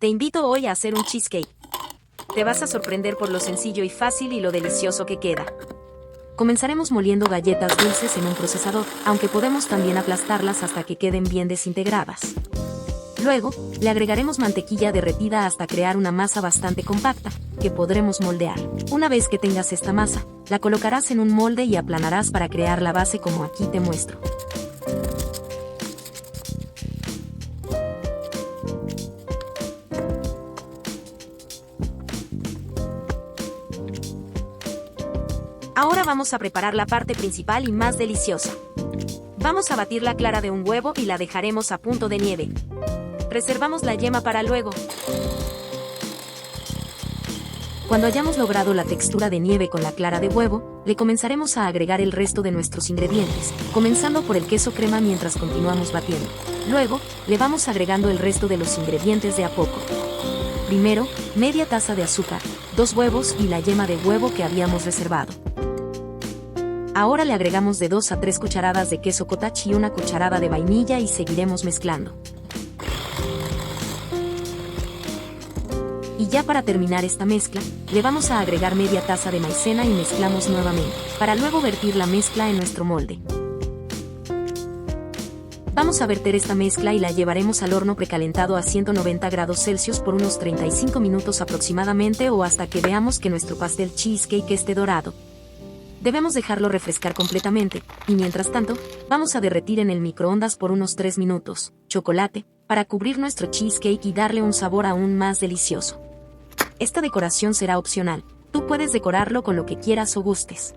Te invito hoy a hacer un cheesecake. Te vas a sorprender por lo sencillo y fácil y lo delicioso que queda. Comenzaremos moliendo galletas dulces en un procesador, aunque podemos también aplastarlas hasta que queden bien desintegradas. Luego, le agregaremos mantequilla derretida hasta crear una masa bastante compacta, que podremos moldear. Una vez que tengas esta masa, la colocarás en un molde y aplanarás para crear la base como aquí te muestro. Ahora vamos a preparar la parte principal y más deliciosa. Vamos a batir la clara de un huevo y la dejaremos a punto de nieve. Reservamos la yema para luego. Cuando hayamos logrado la textura de nieve con la clara de huevo, le comenzaremos a agregar el resto de nuestros ingredientes, comenzando por el queso crema mientras continuamos batiendo. Luego, le vamos agregando el resto de los ingredientes de a poco. Primero, media taza de azúcar, 2 huevos y la yema de huevo que habíamos reservado. Ahora le agregamos de 2 a 3 cucharadas de queso cottage y una cucharada de vainilla y seguiremos mezclando. Y ya para terminar esta mezcla, le vamos a agregar media taza de maicena y mezclamos nuevamente, para luego vertir la mezcla en nuestro molde. Vamos a verter esta mezcla y la llevaremos al horno precalentado a 190 grados Celsius por unos 35 minutos aproximadamente o hasta que veamos que nuestro pastel cheesecake esté dorado. Debemos dejarlo refrescar completamente, y mientras tanto, vamos a derretir en el microondas por unos 3 minutos, chocolate, para cubrir nuestro cheesecake y darle un sabor aún más delicioso. Esta decoración será opcional, tú puedes decorarlo con lo que quieras o gustes.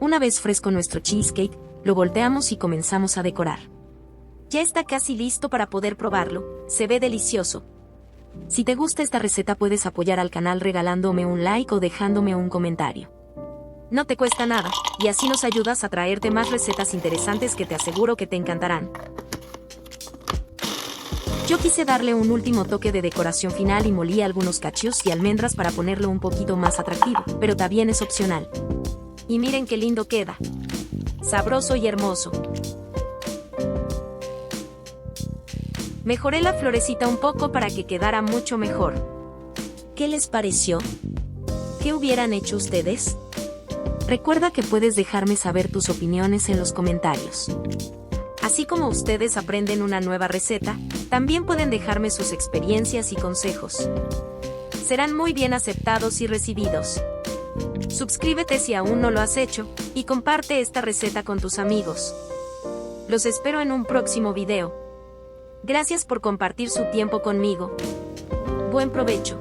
Una vez fresco nuestro cheesecake, lo volteamos y comenzamos a decorar. Ya está casi listo para poder probarlo, se ve delicioso. Si te gusta esta receta puedes apoyar al canal regalándome un like o dejándome un comentario. No te cuesta nada, y así nos ayudas a traerte más recetas interesantes que te aseguro que te encantarán. Yo quise darle un último toque de decoración final y molí algunos cachos y almendras para ponerlo un poquito más atractivo, pero también es opcional. Y miren qué lindo queda. Sabroso y hermoso. Mejoré la florecita un poco para que quedara mucho mejor. ¿Qué les pareció? ¿Qué hubieran hecho ustedes? Recuerda que puedes dejarme saber tus opiniones en los comentarios. Así como ustedes aprenden una nueva receta, también pueden dejarme sus experiencias y consejos. Serán muy bien aceptados y recibidos. Suscríbete si aún no lo has hecho, y comparte esta receta con tus amigos. Los espero en un próximo video. Gracias por compartir su tiempo conmigo. Buen provecho.